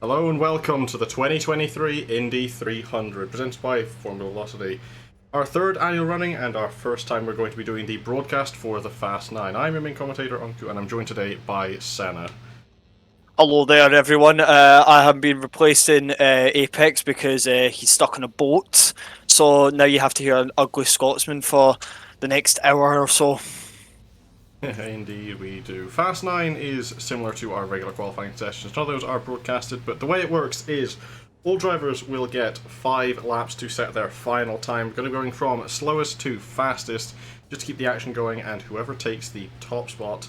Hello and welcome to the 2023 Indy 300, presented by Formula Velocity. Our third annual running and our first time we're going to be doing the broadcast for the Fast 9. I'm your main commentator, Unku, and I'm joined today by Senna. Hello there, everyone. I have been replacing Apex because he's stuck on a boat. So now you have to hear an ugly Scotsman for the next hour or so. Indeed we do. Fast 9 is similar to our regular qualifying sessions. None of those are broadcasted, but the way it works is all drivers will get 5 laps to set their final time. We're going to be going from slowest to fastest just to keep the action going, and whoever takes the top spot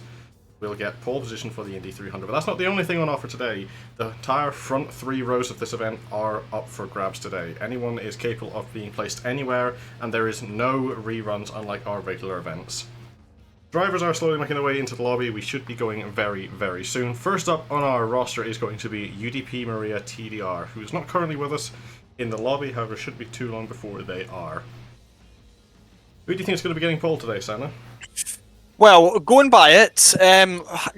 will get pole position for the Indy 300. But that's not the only thing on offer today. The entire front 3 rows of this event are up for grabs today. Anyone is capable of being placed anywhere, and there is no reruns unlike our regular events. Drivers are slowly making their way into the lobby. We should be going very, very soon. First up on our roster is going to be UDP Maria TDR, who is not currently with us in the lobby, however shouldn't be too long before they are. Who do you think is going to be getting pole today, Senna? Well, going by it,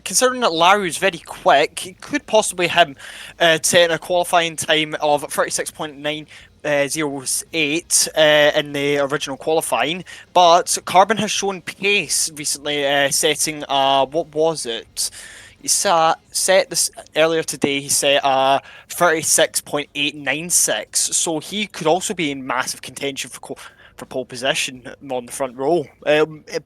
considering that Larry was very quick, it could possibly him setting a qualifying time of 36.908 in the original qualifying, but Carbon has shown pace recently, setting what was it? He set this earlier today. He set 36.896, so he could also be in massive contention for pole position on the front row.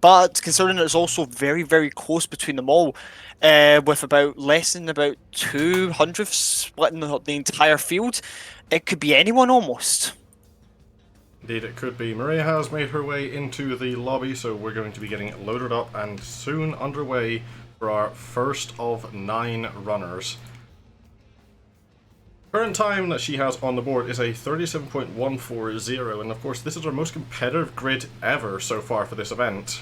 But considering it's also very, very close between them all, with about less than about 200 splitting the entire field, it could be anyone almost. Indeed, it could be. Maria has made her way into the lobby, so we're going to be getting loaded up and soon underway for our first of 9 runners. Current time that she has on the board is a 37.140, and of course this is our most competitive grid ever so far for this event.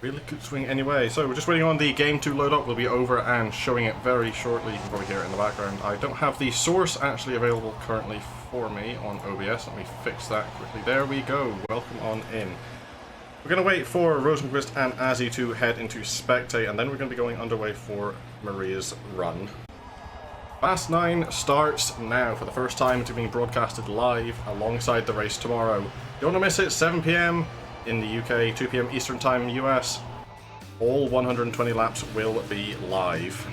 Really could swing anyway. So we're just waiting on the game to load up. We'll be over and showing it very shortly. You can probably hear it in the background. I don't have the source actually available currently for me on OBS. Let me fix that quickly. There we go. Welcome on in. We're going to wait for Rosenquist and Azzy to head into Spectate, and then we're going to be going underway for Maria's run. Fast 9 starts now for the first time. It's being broadcasted live alongside the race tomorrow. You don't want to miss it. 7 PM in the UK, 2 PM Eastern Time in the US. All 120 laps will be live.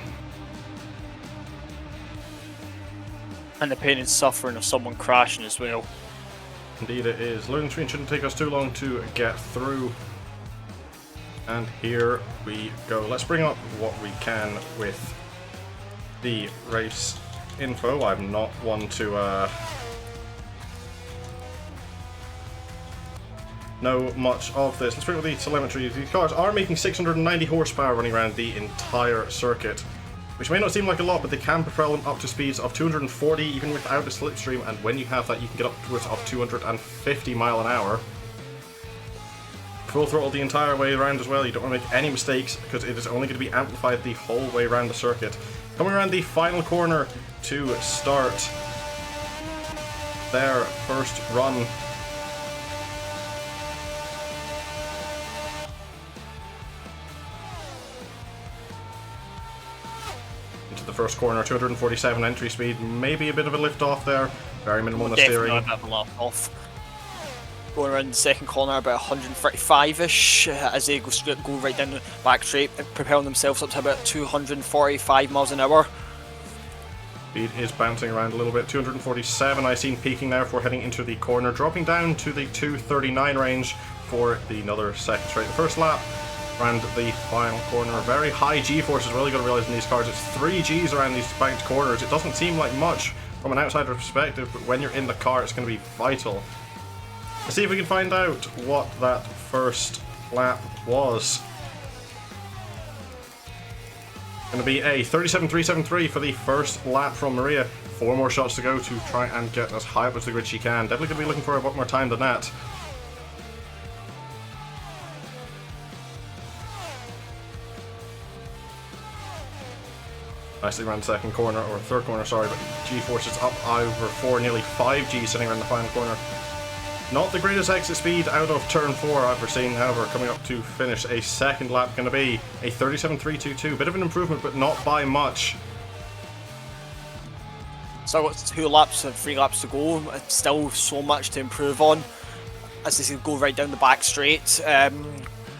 And the pain and suffering of someone crashing as well. Indeed it is. Loading screen shouldn't take us too long to get through. And here we go. Let's bring up what we can with the race info. I'm not one to know much of this. Let's bring up the telemetry. These cars are making 690 horsepower running around the entire circuit, which may not seem like a lot, but they can propel them up to speeds of 240 even without a slipstream, and when you have that you can get upwards of 250 mile an hour. Full throttle the entire way around as well. You don't want to make any mistakes because it is only going to be amplified the whole way around the circuit. Coming around the final corner to start their first run. Into the first corner, 247 entry speed, maybe a bit of a lift off there, very minimal on the steering. A bit of a laugh off. Going around the second corner about 135-ish as they go right down the back straight, propelling themselves up to about 245 miles an hour. Speed is bouncing around a little bit. 247 I seen peaking there for heading into the corner, dropping down to the 239 range for another second straight. The first lap around the final corner. Very high G-force is really going to realize in these cars. It's 3 Gs around these banked corners. It doesn't seem like much from an outsider perspective, but when you're in the car it's going to be vital. Let's see if we can find out what that first lap was. Going to be a 37.373 for the first lap from Maria. 4 more shots to go to try and get as high up as the grid she can. Definitely going to be looking for a lot more time than that. Nicely around the second corner, or third corner, sorry, but G-force is up over 4, nearly 5 G sitting around the final corner. Not the greatest exit speed out of turn 4 I've ever seen, however, coming up to finish a second lap, going to be a 37.322. Bit of an improvement, but not by much. Still got 3 laps to go. Still so much to improve on as they go right down the back straight.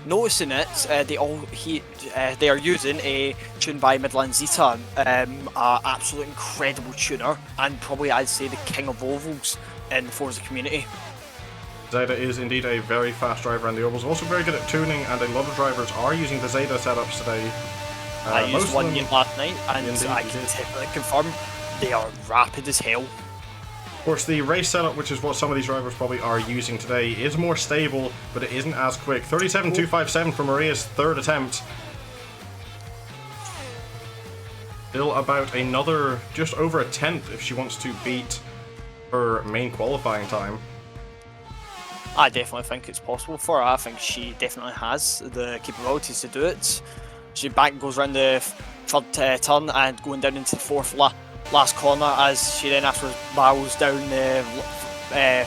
Noticing it, they are using a tune by Midland Zeta, an absolute incredible tuner, and probably I'd say the king of ovals in the Forza community. Zeta is indeed a very fast driver, and the ovals also very good at tuning, and a lot of drivers are using the Zeta setups today. I used one last night, and Indeed, I can definitely confirm they are rapid as hell. Of course, the race setup, which is what some of these drivers probably are using today, is more stable, but it isn't as quick. 37.257 for Maria's third attempt. Still about another, just over a tenth if she wants to beat her main qualifying time. I definitely think it's possible for her. I think she definitely has the capabilities to do it. She goes around the third turn and going down into the fourth last corner as she then after barrels down the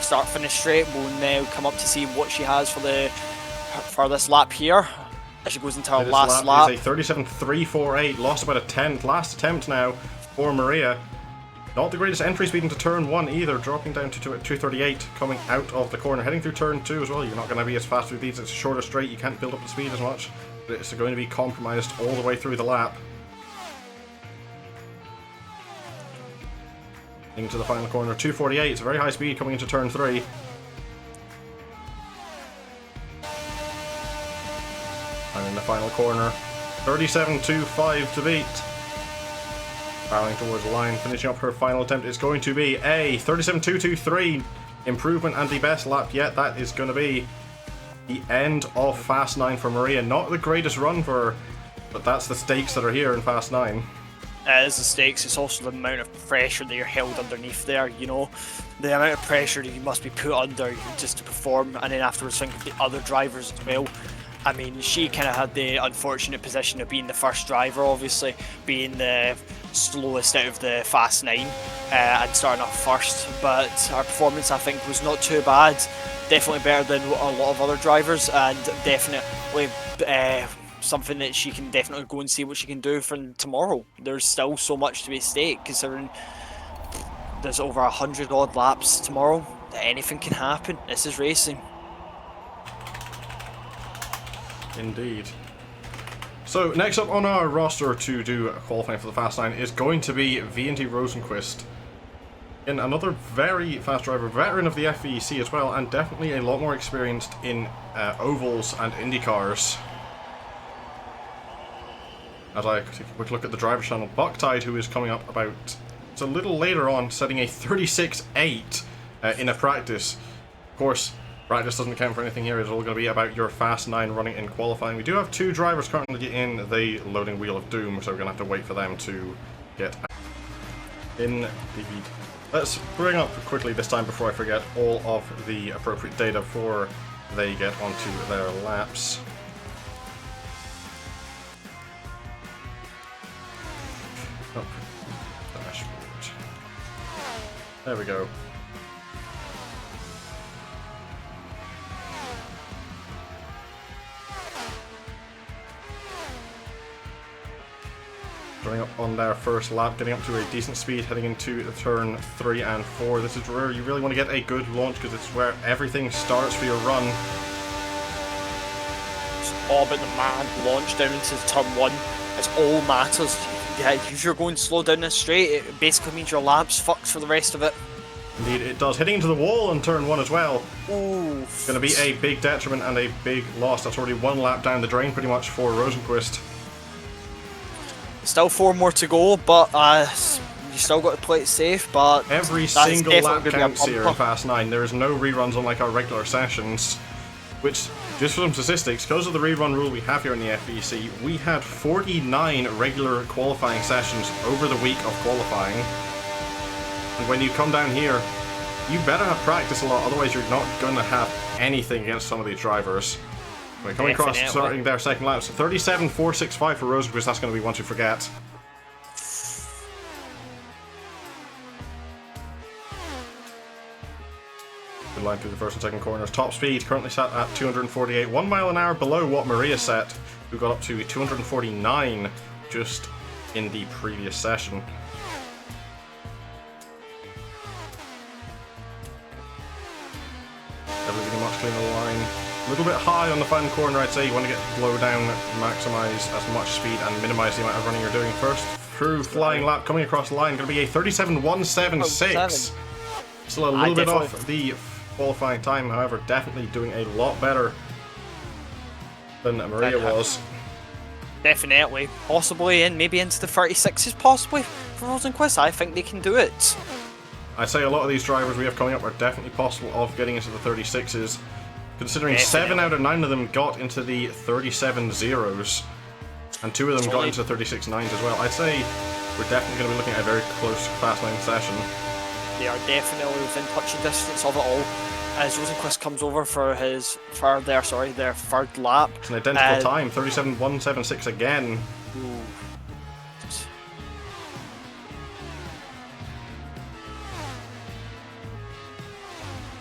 start-finish straight. We'll now come up to see what she has for this lap here as she goes into her last lap. Is a 37.348, lost about a tenth. Last attempt now for Maria. Not the greatest entry speed into turn 1 either, dropping down to 238 coming out of the corner. Heading through turn 2 as well, you're not going to be as fast through these. It's a shorter straight, you can't build up the speed as much, but it's going to be compromised all the way through the lap. Into the final corner, 248, it's a very high speed coming into turn 3. And in the final corner, 37.25 to beat. Barreling towards the line, finishing up her final attempt is going to be a 37.223 improvement and the best lap yet. That is going to be the end of Fast 9 for Maria. Not the greatest run for her, but that's the stakes that are here in Fast 9. It is the stakes, it's also the amount of pressure that you're held underneath there, you know. The amount of pressure that you must be put under just to perform, and then afterwards think of the other drivers as well. I mean, she kind of had the unfortunate position of being the first driver, obviously, being the slowest out of the Fast 9 and starting off first, but her performance I think was not too bad. Definitely better than a lot of other drivers, and definitely something that she can definitely go and see what she can do for tomorrow. There's still so much to be at stake, considering there's over 100 odd laps tomorrow. Anything can happen. This is racing. Indeed. So next up on our roster to do qualifying for the Fast 9 is going to be Indy Rosenquist. And another very fast driver, veteran of the FVEC as well, and definitely a lot more experienced in ovals and Indy cars. As I take a quick look at the driver channel, Bucktide, who is coming up about, it's a little later on, setting a 36.8 in a practice. Of course, practice doesn't count for anything here. It's all going to be about your Fast 9 running in qualifying. We do have 2 drivers currently in the loading wheel of doom, so we're going to have to wait for them to get indeed. Let's bring up quickly this time before I forget all of the appropriate data before they get onto their laps. Oh, dashboard. There we go. Going up on their first lap, getting up to a decent speed, heading into turn 3 and 4. This is where you really want to get a good launch, because it's where everything starts for your run. It's all about the mad launch down into turn 1. It's all matters. Yeah, if you're going slow down this straight, it basically means your lap's fucked for the rest of it. Indeed, it does. Hitting into the wall on turn 1 as well. Ooh. It's going to be a big detriment and a big loss. That's already 1 lap down the drain pretty much for Rosenquist. Still 4 more to go, but you still got to play it safe. But every single lap counts here in Fast 9. There is no reruns unlike our regular sessions, which, just for some statistics, because of the rerun rule we have here in the FVEC, we had 49 regular qualifying sessions over the week of qualifying. And when you come down here, you better have practiced a lot, otherwise you're not going to have anything against some of these drivers. We're coming across, starting their second lap. So 37.465 for Rosenquist, that's going to be one to forget. Good line through the first and second corners. Top speed currently set at 248, 1 mile an hour below what Maria set, who got up to 249 just in the previous session. Everything much cleaner line. A little bit high on the final corner, I'd say. You want to get low down, maximise as much speed and minimise the amount of running you're doing. First through flying lap coming across the line, going to be a 37.176. Still a little bit off the qualifying time, however, definitely doing a lot better than Maria was. Definitely. Possibly in, maybe into the 36s, possibly, for Rosenquist. I think they can do it. I'd say a lot of these drivers we have coming up are definitely possible of getting into the 36s, considering 7 out of 9 of them got into the 37 zeros, and 2 of them got into 36 nines as well. I'd say we're definitely going to be looking at a very close Fast 9 session. They are definitely within touching distance of it all. As Rosenquist comes over for his their third lap. It's an identical time, 37.176 again. Ooh.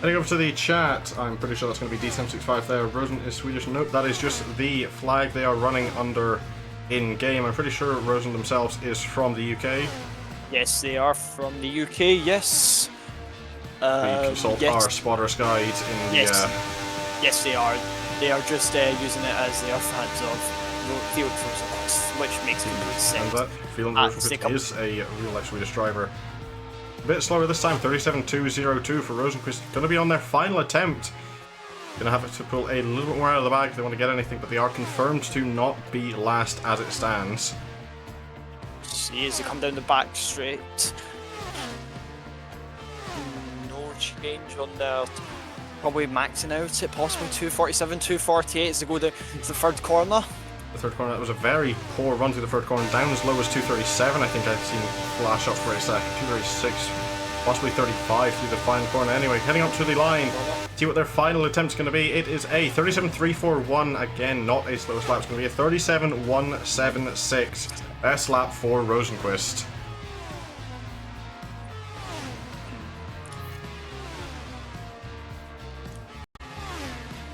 Heading over to the chat, I'm pretty sure that's going to be D765 there. Rosen is Swedish. Nope, that is just the flag they are running under in-game. I'm pretty sure Rosen themselves is from the UK. Yes, they are from the UK, yes. We consult our spotter's guide in the... Yes, they are. They are just using it as they are fans of Field Rosenquist, which makes complete sense. And that Field Rosenquist is a real-life Swedish driver. A bit slower this time, 37.202 for Rosenquist. Going to be on their final attempt. Going to have to pull a little bit more out of the bag if they want to get anything, but they are confirmed to not be last as it stands. See as they come down the back straight. No change on there. Probably maxing out at possibly 247, 248 as they go to the third corner. The third corner, that was a very poor run through the third corner, down as low as 237. I think I've seen flash up for a second. 236, possibly 35 through the final corner. Anyway, heading up to the line, see what their final attempt is going to be. It is a 37.341, again, not a slowest lap. It's going to be a 37.176. Best lap for Rosenquist.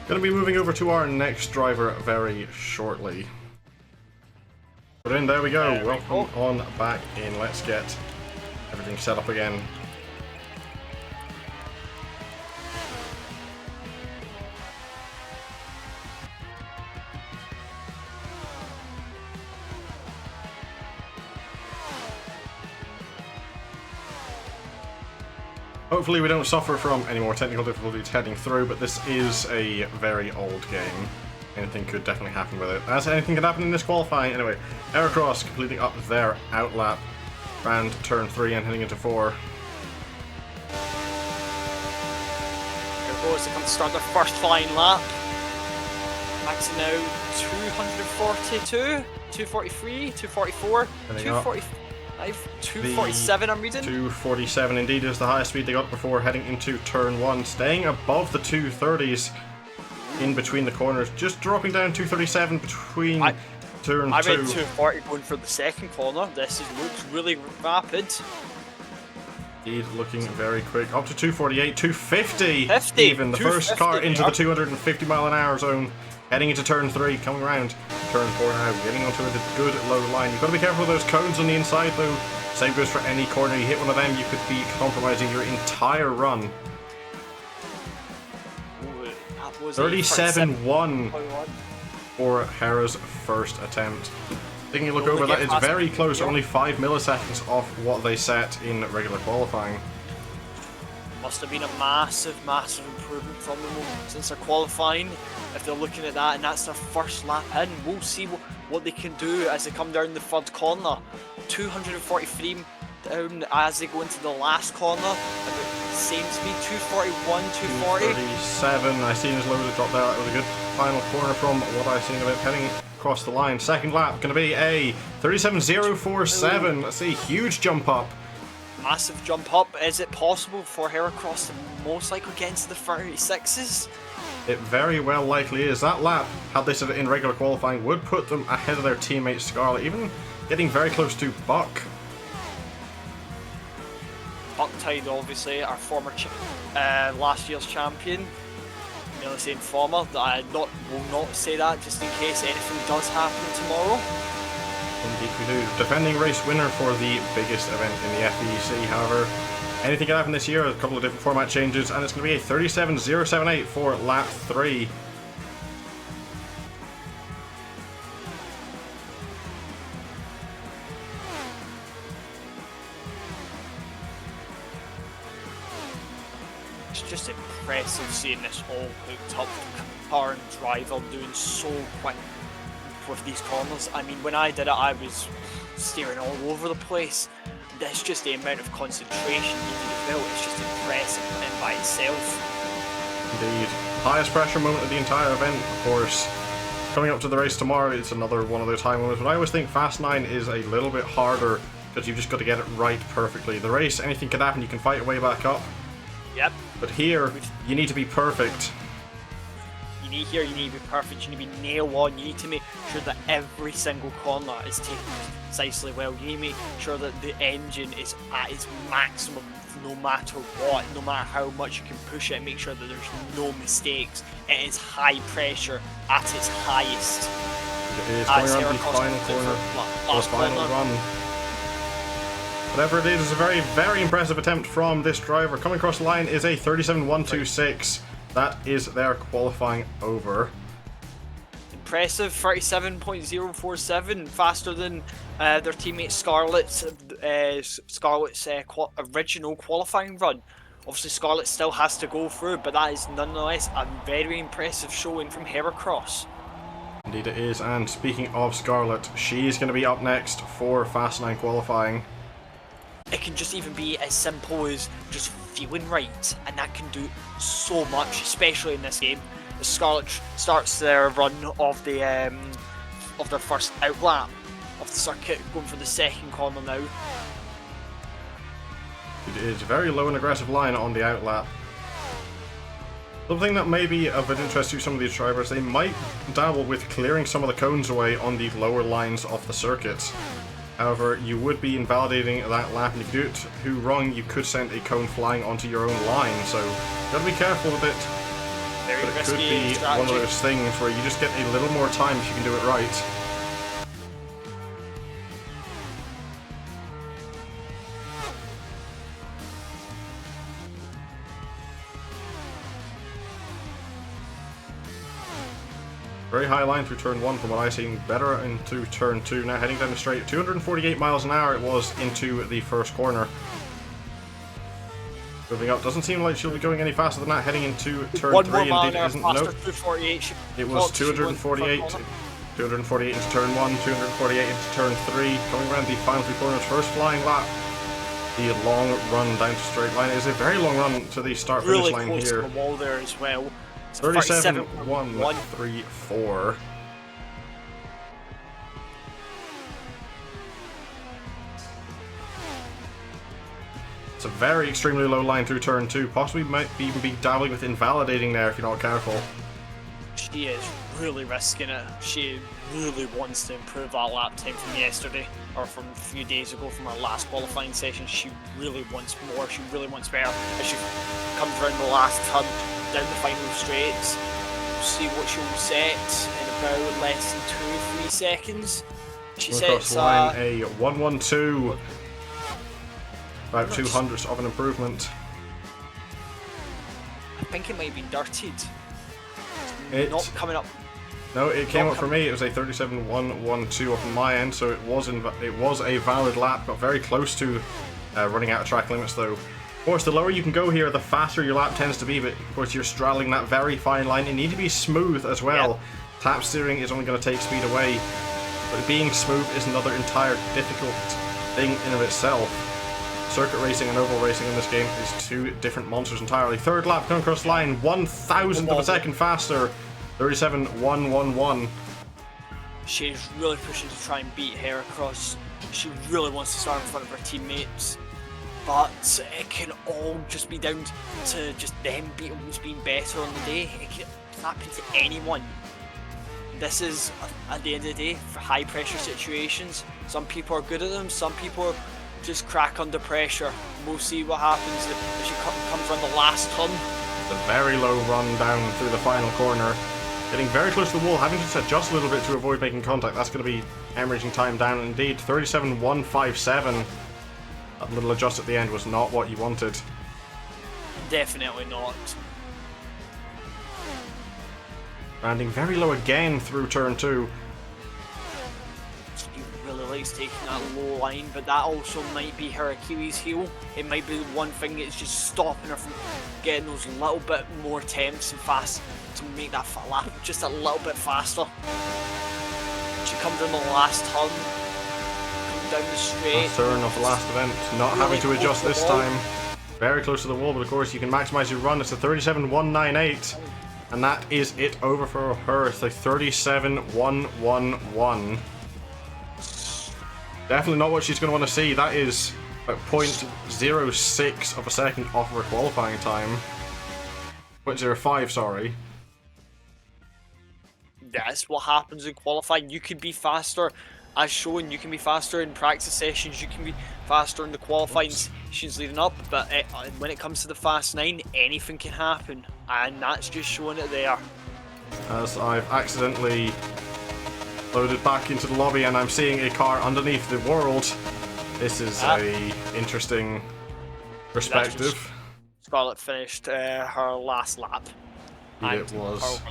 Going to be moving over to our next driver very shortly. But in, there we go. Welcome on back in. Let's get everything set up again. Hopefully we don't suffer from any more technical difficulties heading through, but this is a very old game. Anything could definitely happen with it. As anything could happen in this qualifying. Anyway, Aerocross completing up their outlap. Round turn 3 and heading into 4. Here goes, they come to start their first flying lap. Maxing out 242, 243, 244, 245. 247 I'm reading. 247 indeed is the highest speed they got before heading into turn 1. Staying above the 230s in between the corners. Just dropping down 237 between turn 2. I read 240 going for the second corner. This looks really rapid. Indeed, looking very quick. Up to 248, 250 50, even. The first car into the 250 mile an hour zone. Heading into turn 3, coming around turn 4 now, getting onto a good low line. You've got to be careful of those cones on the inside though. Same goes for any corner. You hit one of them, you could be compromising your entire run. 37-1 for Hera's first attempt. Taking a look over that, it's very close, only 5 milliseconds off what they set in regular qualifying. Must have been a massive improvement from them since their qualifying. If they're looking at that and that's their first lap in, we'll see what they can do as they come down the third corner. 243 down as they go into the last corner. About same speed, 241, 240. 237, I seen as low as it dropped there. That was a good final corner from what I've seen of it. Heading across the line, second lap, going to be a 37.047. That's a huge jump up. Massive jump up. Is it possible for Heracross to most likely get into the 36s? It very well likely is. That lap, had they set it in regular qualifying, would put them ahead of their teammate Scarlet, even getting very close to Buck. Buck Shootout, obviously, our former last year's champion. Nearly saying former. I will not say that just in case anything does happen tomorrow. Indeed we do. Defending race winner for the biggest event in the FVEC, however. Anything can happen this year, a couple of different format changes, and it's going to be a 37.078 for lap 3. It's just impressive seeing this all hooked up. Car and driver doing so quick with these corners. I mean, when I did it, I was steering all over the place. That's just the amount of concentration you need to build. It's just impressive in by itself. Indeed. Highest pressure moment of the entire event, of course. Coming up to the race tomorrow, it's another one of those high moments, but I always think Fast 9 is a little bit harder because you've just got to get it right perfectly. The race, anything can happen, you can fight your way back up. Yep. But here, you need to be perfect. You need to be perfect, you need to be nail on, you need to make sure that every single corner is taken precisely well. You need to make sure that the engine is at its maximum no matter what, no matter how much you can push it, and make sure that there's no mistakes. It is high pressure at its highest. It is going around the final corner, or final run. Whatever it is, it's a very, very impressive attempt from this driver. Coming across the line is a 37.126. That is their qualifying over. Impressive, 37.047, faster than their teammate Scarlett's original qualifying run. Obviously Scarlett still has to go through, but that is nonetheless a very impressive showing from Heracross. Indeed it is, and speaking of Scarlett, she's going to be up next for Fast 9 qualifying. It can just even be as simple as just feeling right, and that can do so much, especially in this game. As Scarlett starts their run of their first outlap of the circuit, going for the second corner now. It is a very low and aggressive line on the outlap. Something that may be of an interest to some of these drivers, they might dabble with clearing some of the cones away on the lower lines of the circuit. However, you would be invalidating that lap, and if you do it too wrong, you could send a cone flying onto your own line, so you've got to be careful with it. Very But it could risky be strategy. one of those things where you just get a little more time if you can do it right. Very high line through turn 1 from what I've seen, better into turn 2. Now heading down the straight, 248 miles an hour it was into the first corner. Moving up, doesn't seem like she'll be going any faster than that heading into turn 3. Indeed it isn't. Nope. It was 248. 248 into turn 1, 248 into turn 3. Coming around the final 3 corners, first flying lap. The long run down to straight line. It is a very long run to the start finish Really line close here. to the wall there as well. 37.134. It's a very extremely low line through turn 2. Possibly might even be dabbling with invalidating there if you're not careful. She is really risking it. She really wants to improve that lap time from yesterday, or from a few days ago from our last qualifying session. She really wants more, she really wants better. As she comes around the last turn, down the final straights, we'll see what she'll set in about less than 2 or 3 seconds. She sets line a 112. About 200 of an improvement. I think it might be dirtied. It's not coming up. No, it came up for me. It was a 37.112 off my end, so it was a valid lap. Got very close to running out of track limits, though. Of course, the lower you can go here, the faster your lap tends to be. But of course, you're straddling that very fine line. You need to be smooth as well. Yep. Tap steering is only going to take speed away, but being smooth is another entire difficult thing in of itself. Circuit racing and oval racing in this game is two different monsters entirely. Third lap coming across the line, 1,000th of a second faster. 37.111. She's really pushing to try and beat Heracross. She really wants to start in front of her teammates, but it can all just be down to just them being better on the day. It can happen to anyone. This is, at the end of the day, for high pressure situations. Some people are good at them, some people just crack under pressure. We'll see what happens if she comes around the last turn. The very low run down through the final corner. Getting very close to the wall, having to adjust a little bit to avoid making contact. That's going to be hemorrhaging time down indeed. 37.157. That little adjust at the end was not what you wanted. Definitely not. Landing very low again through turn 2. She really likes taking that low line, but that also might be her Achilles heel. It might be the one thing that's just stopping her from getting those little bit more attempts and fast to make that lap just a little bit faster. She comes in the last turn, down the straight. Last turn of the last event, not Really having to adjust this wall. time. Very close to the wall, but of course you can maximize your run. It's a 37.198. And that is it over for her. It's like 37.111. Definitely not what she's going to want to see. That is about 0.06 of a second off of her qualifying time. 0.05, sorry. That's what happens in qualifying. You can be faster, as shown. You can be faster in practice sessions. You can be faster in the qualifying sessions leading up. But when it comes to the Fast 9, anything can happen. And that's just showing it there. As I've accidentally loaded back into the lobby and I'm seeing a car underneath the world. This is a interesting perspective. Scarlett finished her last lap. It was.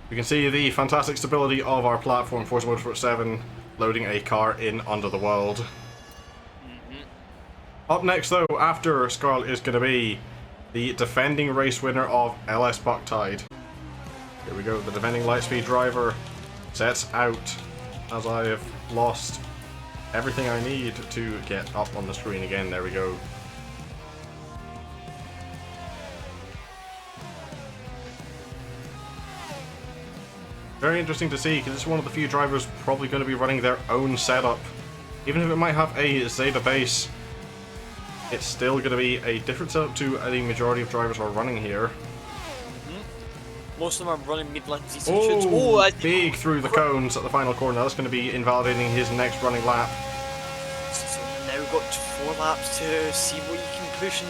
You can see the fantastic stability of our platform, Forza Motorsport 7, loading a car in under the world. Up next, though, after Scarlett, is going to be the defending race winner of LS Bucktide. Here we go, the defending Lightspeed driver sets out, as I have lost everything I need to get up on the screen again. There we go. Very interesting to see, because it's one of the few drivers probably going to be running their own setup. Even if it might have a Zeta base, it's still going to be a different setup to the majority of drivers are running here. Most of them are running mid-length Oh, sections. big through the cones at the final corner. That's going to be invalidating his next running lap. So now we've got 4 laps to see what you can push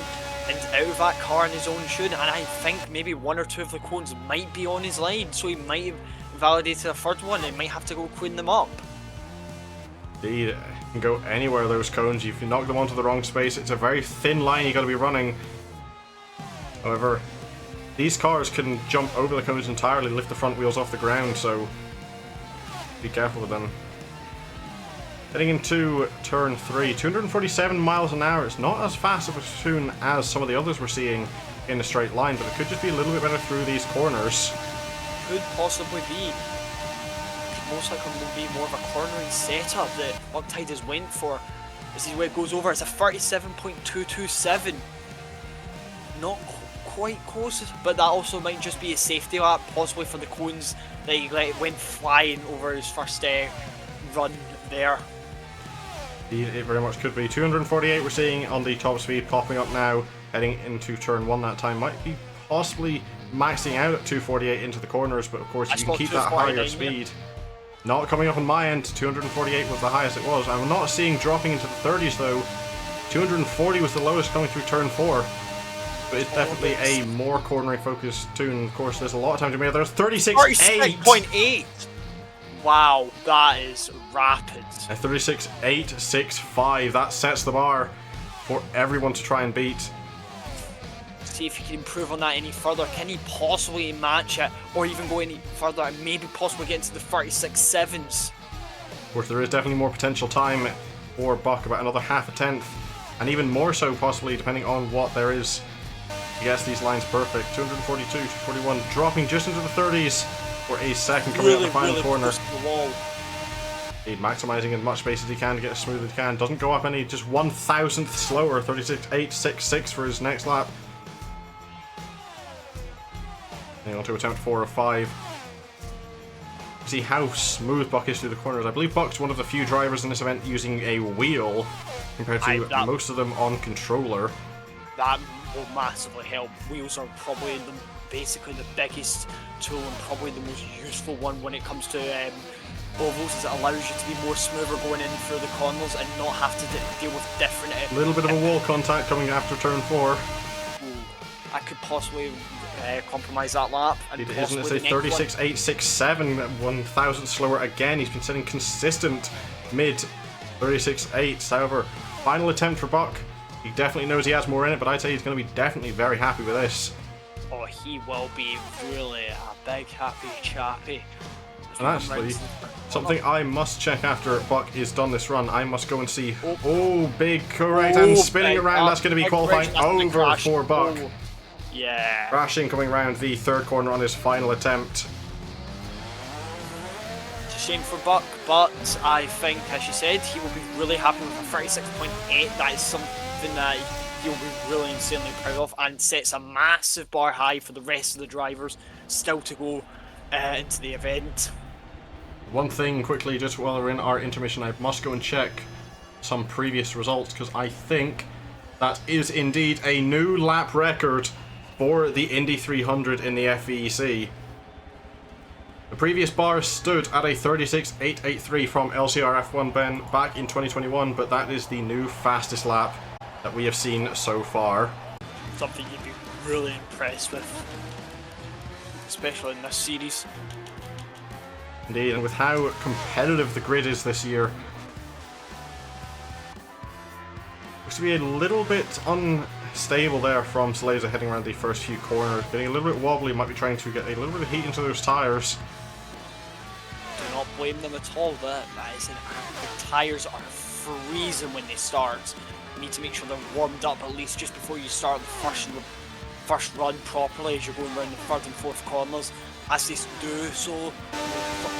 and out of that car on his own should. And I think maybe 1 or 2 of the cones might be on his line, so he might have invalidated a third one and might have to go clean them up. Indeed, you can go anywhere those cones. If you knock them onto the wrong space, it's a very thin line you got to be running. However, these cars can jump over the cones entirely, lift the front wheels off the ground, so be careful with them. Heading into turn 3, 247 miles an hour. It's not as fast of a tune as some of the others we're seeing in a straight line, but it could just be a little bit better through these corners. Could possibly be. Most likely will be more of a cornering setup that Bucktide has went for. This is where it goes over. It's a 37.227. Not quite close, but that also might just be a safety lap, possibly for the cones that he went flying over his first run there. It very much could be. 248 we're seeing on the top speed popping up now, heading into turn 1 that time. Might be possibly maxing out at 248 into the corners, but of course you can keep that higher speed. Not coming up on my end. 248 was the highest it was. I'm not seeing dropping into the 30s though. 240 was the lowest coming through turn 4. But it's definitely a more cornering focused tune. Of course, there's a lot of time to make. There's 36.8. Wow, that is rapid. A 36.865. That sets the bar for everyone to try and beat. See if he can improve on that any further. Can he possibly match it, or even go any further and maybe possibly get into the 36.7s? Of course, there is definitely more potential time for Buck, about another half a tenth, and even more so possibly depending on what there is. He gets these lines perfect. 242, 241, dropping just into the 30s for a second coming out the final corner. He's maximizing as much space as he can to get as smooth as he can. Doesn't go up any, just 1,000th slower. 36.866 for his next lap. On to attempt 4 of 5. See how smooth Buck is through the corners. I believe Buck's one of the few drivers in this event using a wheel compared to most of them on controller. That will massively help. Wheels are probably basically the biggest tool and probably the most useful one when it comes to ovals, is it allows you to be more smoother going in through the corners and not have to deal with different. A little bit of a wall contact coming after turn 4. I could possibly compromise that lap. And It isn't. It's a 36.867, 1,000 slower again. He's been sitting consistent mid 36.8. However, final attempt for Buck. He definitely knows he has more in it, but I'd say he's going to be definitely very happy with this. Oh, he will be really a big happy chappy. And actually, something I must check after Buck is done this run, I must go and see. Oh, big correct, and spinning around. That's going to be qualifying over for Buck. Oh, yeah. Crashing, coming round the third corner on his final attempt. It's a shame for Buck, but I think, as you said, he will be really happy with a 36.8. That is something that he'll be really insanely proud of, and sets a massive bar high for the rest of the drivers still to go into the event. One thing quickly, just while we're in our intermission, I must go and check some previous results, because I think that is indeed a new lap record for the Indy 300 in the FVEC. The previous bar stood at a 36.883 from LCR F1 Ben back in 2021, but that is the new fastest lap that we have seen so far. Something you'd be really impressed with, especially in this series. Indeed, and with how competitive the grid is this year, looks to be a little bit unstable there from Saleza heading around the first few corners. Getting a little bit wobbly, might be trying to get a little bit of heat into those tyres. Do not blame them at all. The tyres are freezing when they start. You need to make sure they're warmed up at least just before you start the first run properly as you're going around the third and fourth corners. As they do so,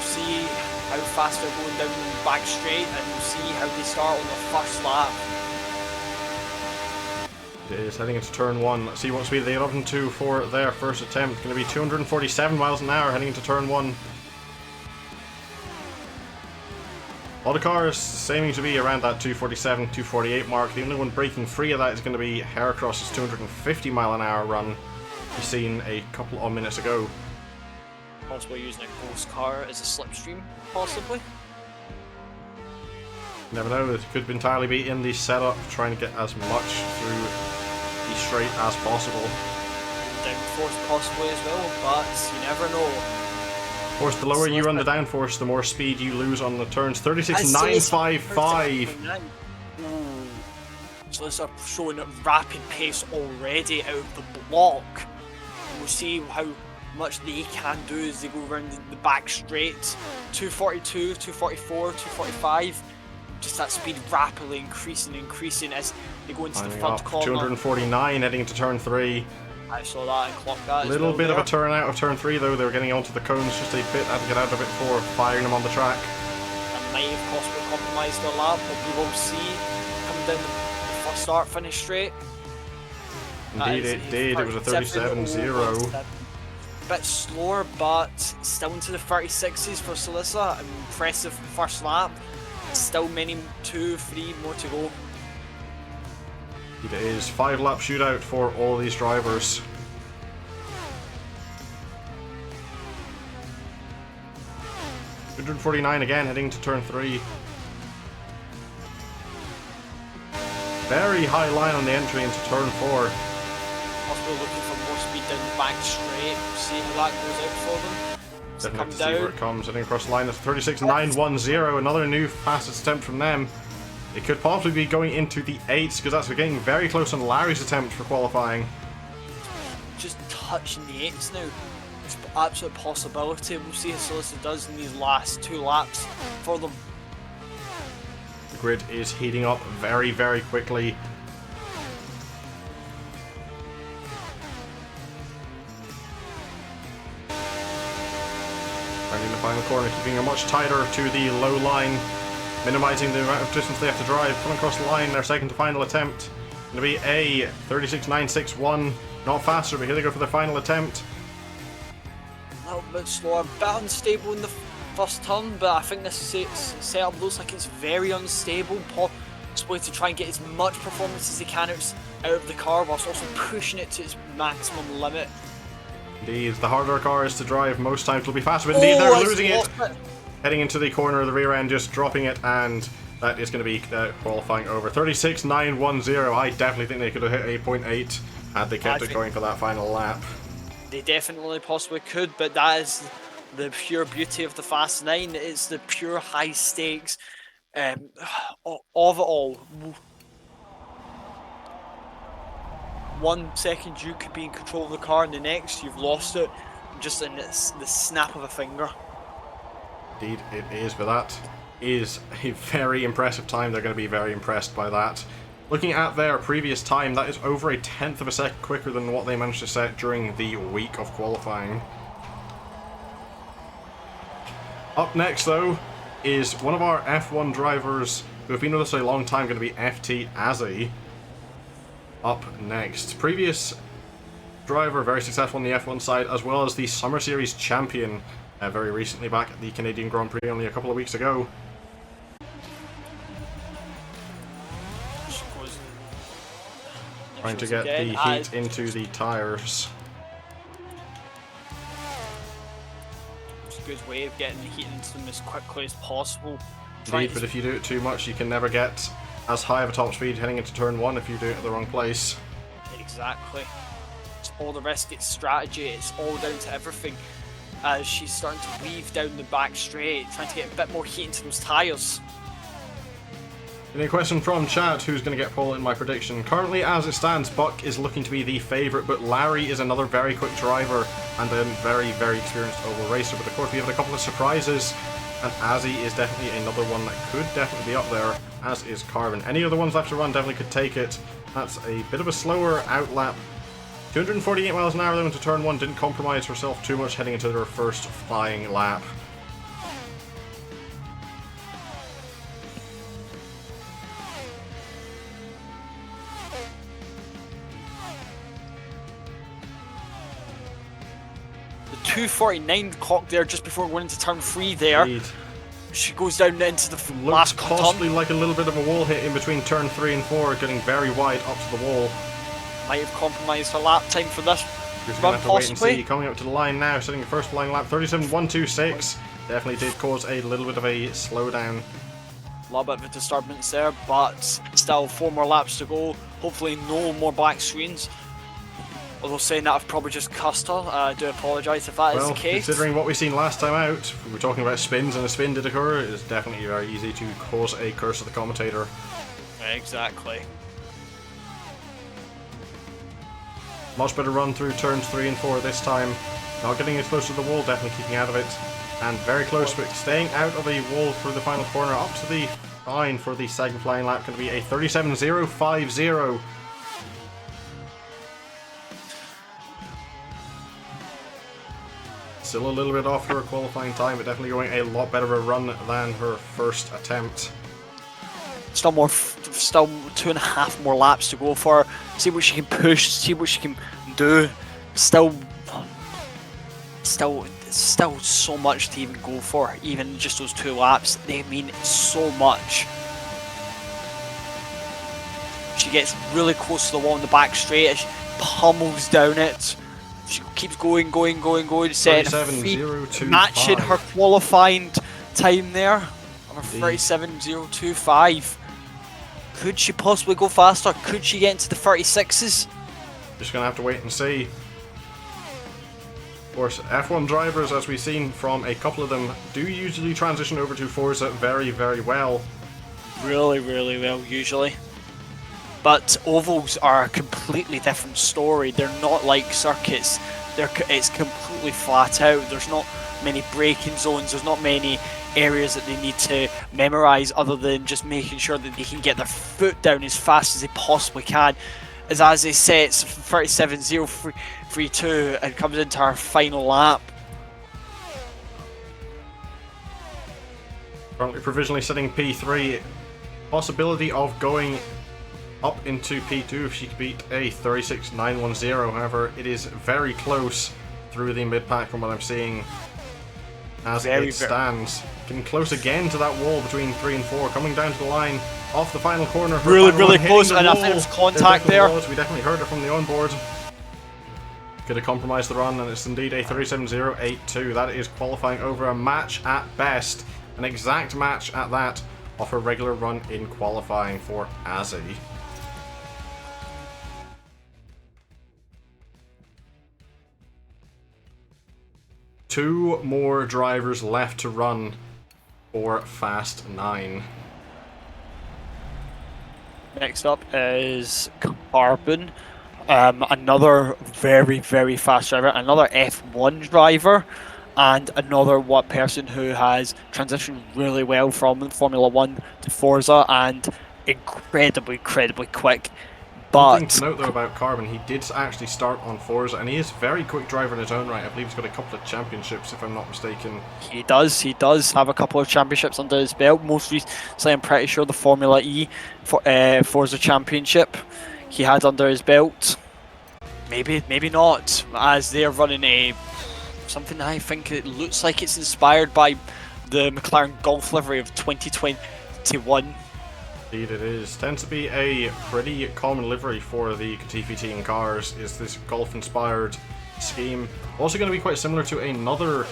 see how fast they're going down the back straight and see how they start on the first lap. It is heading into turn 1. Let's see what speed they get up into for their first attempt. Going to be 247 miles an hour heading into turn 1. A lot of cars seeming to be around that 247, 248 mark. The only one breaking free of that is going to be Heracross's 250 mile an hour run we seen a couple of minutes ago. Possibly using a ghost car as a slipstream, possibly. Never know, it could entirely be in the setup, trying to get as much through the straight as possible. Downforce possibly as well, but you never know. Of course, the lower you run the downforce, the more speed you lose on the turns. 36.955. So this are showing a rapid pace already out of the block. We'll see how much they can do as they go around the back straight. 242, 244, 245. Just that speed rapidly increasing as they go into the front corner. 249 heading into turn 3. I saw that and clocked that. Little bit of a turn out of turn 3 though. They were getting onto the cones just a bit. Had to get out of it before firing them on the track. That might have possibly compromised their lap, but we will see. Coming down the first start finish straight. Indeed it did. It was a 37.0. A bit slower, but still into the 36s for Salisa. An impressive first lap. Still many 2-3 more to go. It is 5-lap shootout for all these drivers. $149 again heading to turn 3. Very high line on the entry into turn 4. Possibly looking for more speed down the back straight. See how that goes out for them. Definitely have to see where it comes. Heading across the line at 36.910. Another new fastest attempt from them. It could possibly be going into the 8s because that's getting very close on Larry's attempt for qualifying. Just touching the 8s now. It's an absolute possibility. We'll see how Salisa does in these last 2 laps for them. The grid is heating up very, very quickly. Finding the final corner, keeping it much tighter to the low line. Minimizing the amount of distance they have to drive. Coming across the line, their second to final attempt. Going to be a 36.961. Not faster, but here they go for their final attempt. A little bit slower, a bit unstable in the first turn, but I think this setup looks like it's very unstable. Possibly to try and get as much performance as they can out of the car, whilst also pushing it to its maximum limit. Indeed, the harder a car is to drive, most times will be faster, but indeed they're losing it. heading into the corner of the rear end, just dropping it, and that is going to be qualifying over 36.910. I definitely think they could have hit 8.8 had they kept it going for that final lap. They definitely possibly could, but that is the pure beauty of the Fast 9. It's the pure high stakes of it all. 1 second you could be in control of the car, and the next you've lost it just in the snap of a finger. Indeed, it is, but that is a very impressive time. They're going to be very impressed by that. Looking at their previous time, that is over a 1/10 of a second quicker than what they managed to set during the week of qualifying. Up next, though, is one of our F1 drivers who have been with us a long time, going to be FT Azzy. Up next. Previous driver, very successful on the F1 side, as well as the Summer Series champion very recently back at the Canadian Grand Prix only a couple of weeks ago. Trying to get the heat into the tyres. It's a good way of getting the heat into them as quickly as possible. Indeed, but if you do it too much, you can never get as high of a top speed heading into turn 1 if you do it at the wrong place. Exactly. It's all the rest, it's strategy, it's all down to everything. As she's starting to weave down the back straight, trying to get a bit more heat into those tyres. A question from chat, who's going to get pole in my prediction. Currently, as it stands, Buck is looking to be the favourite, but Larry is another very quick driver and a very, very experienced oval racer. But of course, we have a couple of surprises, and Azzy is definitely another one that could definitely be up there, as is Carbon. Any other ones left to run definitely could take it. That's a bit of a slower outlap. 248 miles an hour though into turn 1, didn't compromise herself too much heading into her first flying lap. The 249 clock there just before going into turn 3 there. Indeed. She goes down into the Looks last possibly like a little bit of a wall hit in between turn 3 and 4, getting very wide up to the wall. Might have compromised her lap time for this Just run, gonna have to wait and possibly. see. Coming up to the line now, setting the first flying lap, 37.126. Definitely did cause a little bit of a slowdown. A little bit of a disturbance there, but still 4 more laps to go. Hopefully no more black screens. Although saying that, I've probably just cussed her. I do apologise if that is the case. Considering what we've seen last time out, we were talking about spins, and a spin did occur, it's definitely very easy to cause a curse of the commentator. Exactly. Much better run through turns 3 and 4 this time. Not getting as close to the wall, definitely keeping out of it. And very close, but staying out of the wall for the final corner, up to the line for the second flying lap, going to be a 37.050. Still a little bit off her qualifying time, but definitely going a lot better of a run than her first attempt. Still 2.5 more laps to go for her. See what she can push, see what she can do. Still so much to even go for. Even just those 2 laps, they mean so much. She gets really close to the wall in the back straight as she pummels down it. She keeps going, setting a free, matching her qualifying time there on her 37.025. Could she possibly go faster? Could she get into the 36s? Just gonna have to wait and see. Of course, F1 drivers, as we've seen from a couple of them, do usually transition over to Forza very, very well. Really well, usually. But ovals are a completely different story. They're not like circuits. It's completely flat out. There's not many braking zones. There's not many areas that they need to memorize other than just making sure that they can get their foot down as fast as they possibly can. As they sets 37.032 and comes into our final lap. Currently provisionally setting P3. Possibility of going up into P2 if she could beat a 36.910. However, it is very close through the mid-pack from what I'm seeing as it stands. Getting close again to that wall between 3 and 4. Coming down to the line off the final corner. Really close, and I think there's contact there. We definitely heard it from the onboard. Could have compromised the run, and it's indeed a 37.082. That is qualifying over a match at best. An exact match at that of her regular run in qualifying for Azzy. Two more drivers left to run for Fast 9. Next up is Carbon, another very, very fast driver, another F1 driver, and another person who has transitioned really well from Formula 1 to Forza and incredibly quick. One thing to But note though about Carbon, he did actually start on Forza, and he is a very quick driver in his own right. I believe he's got a couple of championships, if I'm not mistaken. he does have a couple of championships under his belt. Most recently, I'm pretty sure the Formula E Forza Championship he had under his belt. Maybe not, as they're running something I think it looks like it's inspired by the McLaren Golf livery of 2021. Indeed it is. Tends to be a pretty common livery for the Latifi team cars, is this golf-inspired scheme. Also going to be quite similar to another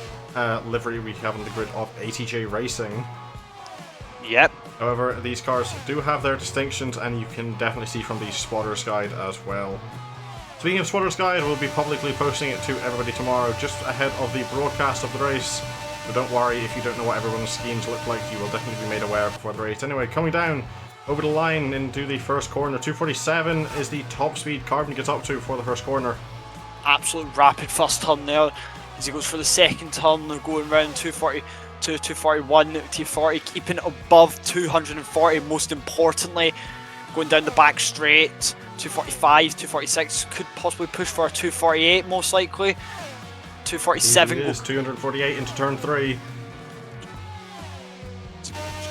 livery we have on the grid of ATJ Racing. Yep. However, these cars do have their distinctions, and you can definitely see from the Spotters Guide as well. Speaking of Spotters Guide, we'll be publicly posting it to everybody tomorrow, just ahead of the broadcast of the race. So don't worry if you don't know what everyone's schemes look like, you will definitely be made aware before the race. Anyway, coming down over the line into the first corner, 247 is the top speed Carbon gets up to for the first corner. Absolute rapid first turn there. As he goes for the second turn, they're going around 240 to 241, 240, keeping it above 240, most importantly. Going down the back straight, 245, 246, could possibly push for a 248 most likely. 247 is 248 into turn 3.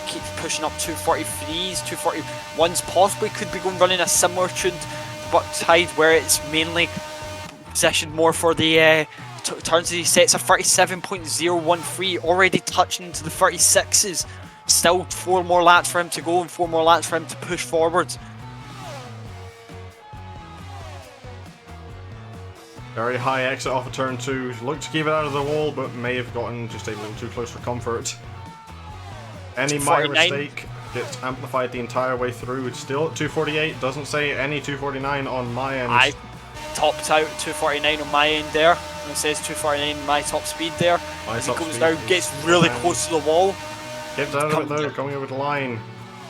Keeps pushing up 243s, 241s, possibly could be going running a similar tune to Buck's Hyde, where it's mainly positioned more for the turns. He sets a 37.013, already touching into the 36s. Still 4 more laps for him to go and 4 more laps for him to push forwards. Very high exit off of turn 2. Looked to keep it out of the wall, but may have gotten just a little too close for comfort. Any minor mistake gets amplified the entire way through. It's still at 248. Doesn't say any 249 on my end. I topped out 249 on my end there. It says 249 my top speed there. As he goes down, gets really close to the wall. Gets out of it though, coming over the line.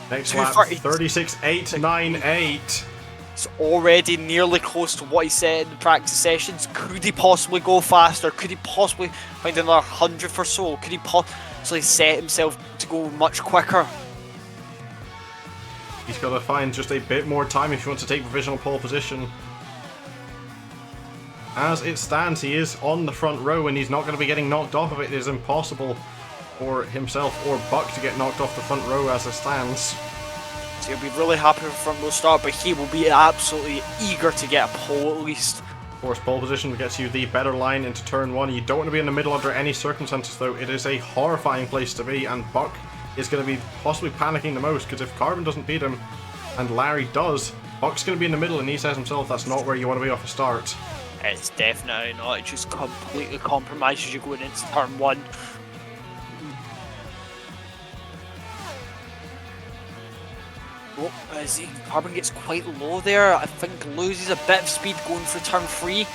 Next lap, 36.898. It's already nearly close to what he said in the practice sessions. Could he possibly go faster? Could he possibly find another 100th or so? Could he possibly set himself to go much quicker? He's got to find just a bit more time if he wants to take provisional pole position. As it stands, he is on the front row and he's not going to be getting knocked off of it. It is impossible for himself or Buck to get knocked off the front row as it stands. So he'll be really happy with the front row start, but he will be absolutely eager to get a pole at least. Of course, pole position gets you the better line into turn 1. You don't want to be in the middle under any circumstances though. It is a horrifying place to be, and Buck is going to be possibly panicking the most, because if Carbon doesn't beat him and Larry does, Buck's going to be in the middle, and he says himself that's not where you want to be off a start. It's definitely not. It just completely compromises you going into turn 1. Oh, as Carbon gets quite low there, I think loses a bit of speed going for turn 3.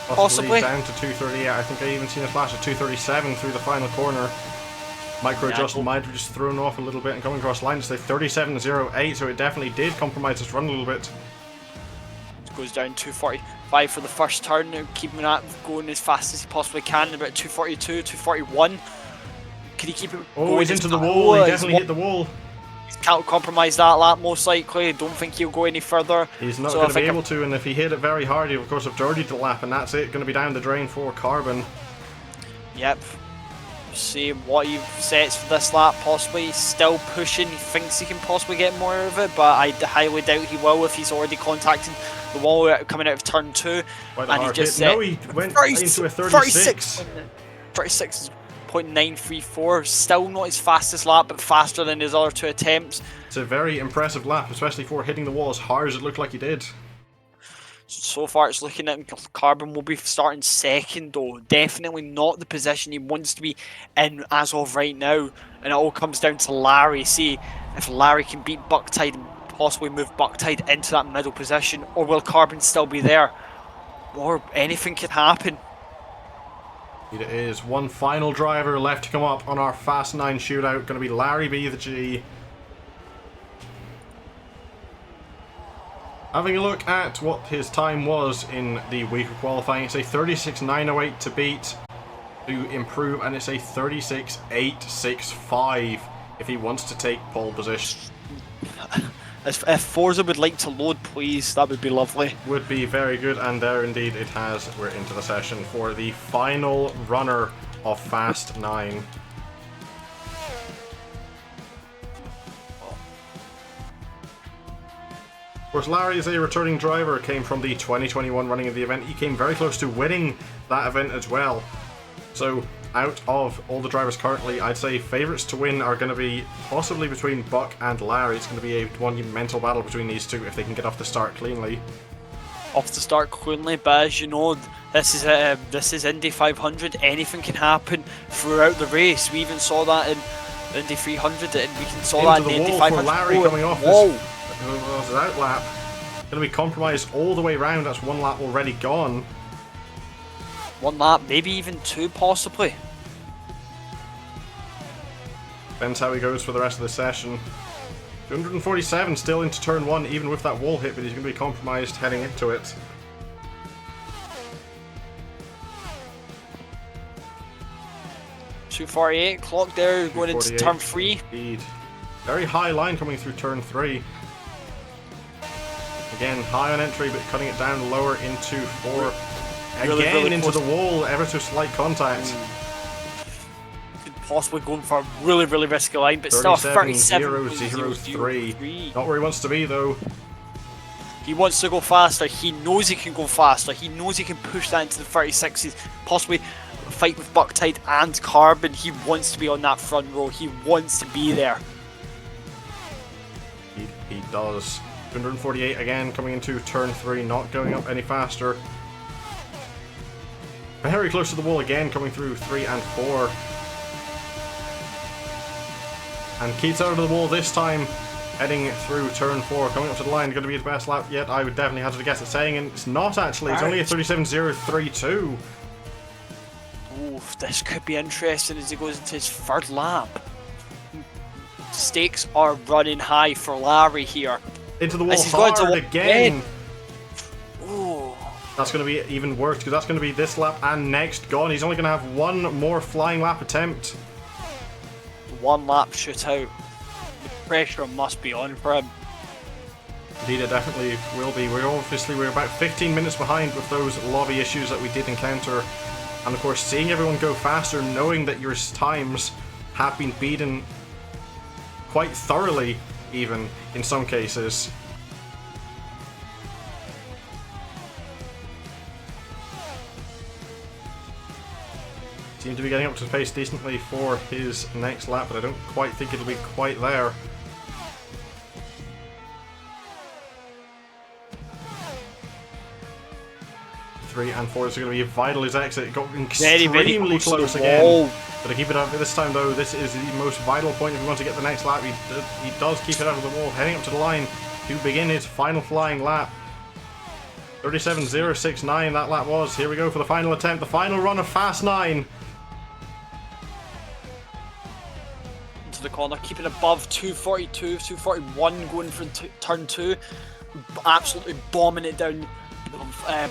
Possibly down to 238. I think I even seen a flash of 237 through the final corner. Micro adjustment might have just thrown off a little bit and coming across the line to say 37.08, so it definitely did compromise his run a little bit. It goes down 245 for the first turn, keeping that going as fast as he possibly can, about 242, 241. Can he keep it going? Oh, he's into the wall, he definitely hit the wall. He can't compromise that lap most likely. Don't think he'll go any further. He's not going to be able to, and if he hit it very hard, he'll of course have dirtied the lap, and that's it. Going to be down the drain for Carbon. Yep. See what he sets for this lap. Possibly he's still pushing. He thinks he can possibly get more of it, but I highly doubt he will if he's already contacting the wall coming out of turn 2. And he just no, he went into a 36. 36.934. Still not his fastest lap, but faster than his other 2 attempts. It's a very impressive lap, especially for hitting the wall as hard as it looked like he did. So far, it's looking at Carbon will be starting second, though. Definitely not the position he wants to be in as of right now. And it all comes down to Larry. See if Larry can beat Bucktide and possibly move Bucktide into that middle position, or will Carbon still be there? Or anything can happen. It is one final driver left to come up on our Fast 9 shootout. Going to be Larry B, the G. Having a look at what his time was in the week of qualifying, it's a 36.908 to beat, to improve, and it's a 36.865 if he wants to take pole position. If Forza would like to load, please, that would be lovely. Would be very good, and there indeed it has. We're into the session for the final runner of Fast 9. Of course, Larry is a returning driver, came from the 2021 running of the event. He came very close to winning that event as well. So, out of all the drivers currently, I'd say favourites to win are going to be possibly between Buck and Larry. It's going to be a monumental battle between these two if they can get off the start cleanly. Off the start cleanly, but as you know, this is Indy 500. Anything can happen throughout the race. We even saw that in Indy 300, and we saw that in the Indy 500. For Larry coming off this out lap. Going to be compromised all the way around. That's one lap already gone. One lap, maybe even two, possibly. Depends how he goes for the rest of the session. 247 still into turn 1, even with that wall hit, but he's going to be compromised heading into it. .248 clock there, going into turn 3. Indeed. Very high line coming through turn 3. Again, high on entry, but cutting it down lower into 4. Again, really into the wall, ever so slight contact. Could possibly go for a really, really risky line, but still 37.003. Not where he wants to be, though. He wants to go faster. He knows he can go faster. He knows he can push that into the 36s, possibly fight with Bucktide and Carbon. He wants to be on that front row. He wants to be there. He does. 248 again, coming into turn 3, not going up any faster. Very close to the wall again, coming through 3 and 4. And Keats out of the wall this time, heading through turn 4, coming up to the line. Going to be his best lap yet, I would definitely hazard a guess at saying, and it's not actually, it's only a 37.032. Oof, this could be interesting as he goes into his third lap. Stakes are running high for Larry here. Into the wall hard again. Oh. That's going to be even worse, because that's going to be this lap and next gone. He's only going to have one more flying lap attempt. One lap shootout. The pressure must be on for him. Indeed, it definitely will be. We're about 15 minutes behind with those lobby issues that we did encounter. And of course, seeing everyone go faster, knowing that your times have been beaten quite thoroughly, even in some cases. Seems to be getting up to pace decently for his next lap, but I don't quite think it'll be quite there. Three and 4 is going to be vital. His exit got extremely close again. But to keep it up this time, though, this is the most vital point if we want to get the next lap. He does keep it out of the wall, heading up to the line to begin his final flying lap. 37.069 that lap was. Here we go for the final attempt, the final run of Fast 9. Into the corner, keeping above 242, 241 going for turn 2. Absolutely bombing it down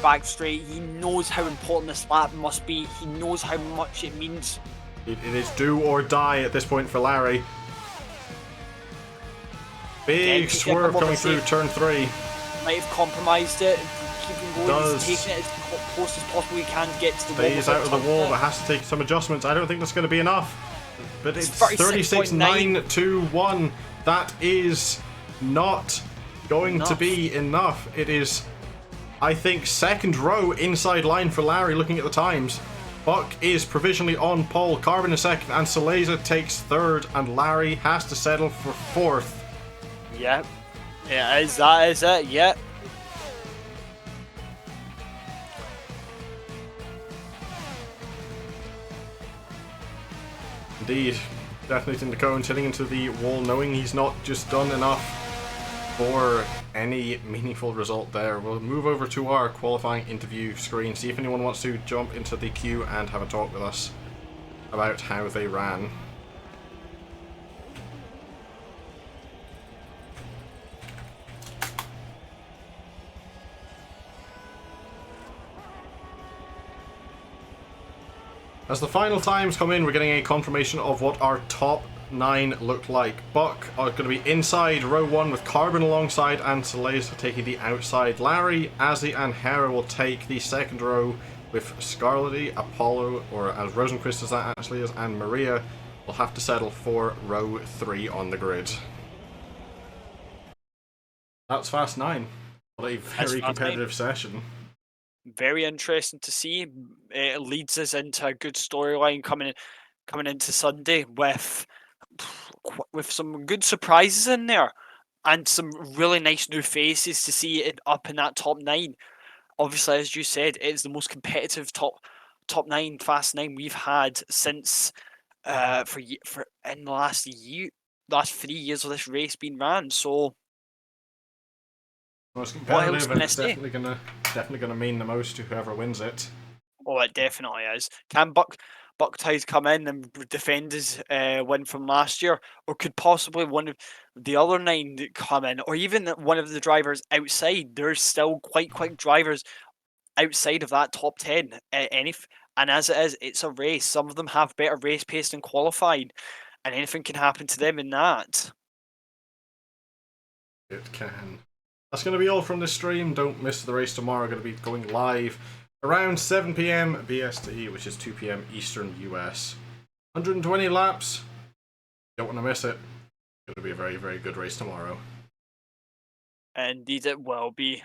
back straight. He knows how important this lap must be. He knows how much it means. It is do or die at this point for Larry. Big swerve coming through turn 3. Might have compromised it. Keeping going, he's taking it as close as possible he can to get to the wall. He's out of the wall, but has to take some adjustments. I don't think that's going to be enough. But it's 36.921. That is not going to be enough. It is, I think, second row inside line for Larry looking at the times. Buck is provisionally on pole, Carbon is second, and Saleza takes third, and Larry has to settle for fourth. Yep. Yeah, that is it, yep. Indeed, detonating the cones, hitting into the wall, knowing he's not just done enough for any meaningful result there. We'll move over to our qualifying interview screen, see if anyone wants to jump into the queue and have a talk with us about how they ran. As the final times come in, we're getting a confirmation of what our top 9 look like. Buck are going to be inside row 1 with Carbon alongside, and Soleil's taking the outside. Larry, Azzy and Hera will take the second row with Scarlety, Apollo, or as Rosenquist as that actually is, and Maria will have to settle for row 3 on the grid. That's Fast 9. What a very competitive session. Very interesting to see. It leads us into a good storyline coming into Sunday with some good surprises in there and some really nice new faces to see it up in that top 9. Obviously, as you said, it's the most competitive top 9 Fast 9 we've had since for in the last 3 years of this race being ran. So most competitive, and it's definitely gonna mean the most to whoever wins it. Oh, it definitely is. Can Bucktides come in and defend his win from last year, or could possibly one of the other 9 come in, or even one of the drivers outside? There's still quite drivers outside of that top 10. And as it is, it's a race. Some of them have better race pace than qualified, and anything can happen to them in that. It can. That's going to be all from this stream. Don't miss the race tomorrow. Going to be going live around 7 p.m. BST, which is 2 p.m. Eastern US. 120 laps. Don't want to miss it. It's going to be a very, very good race tomorrow. Indeed, it will be.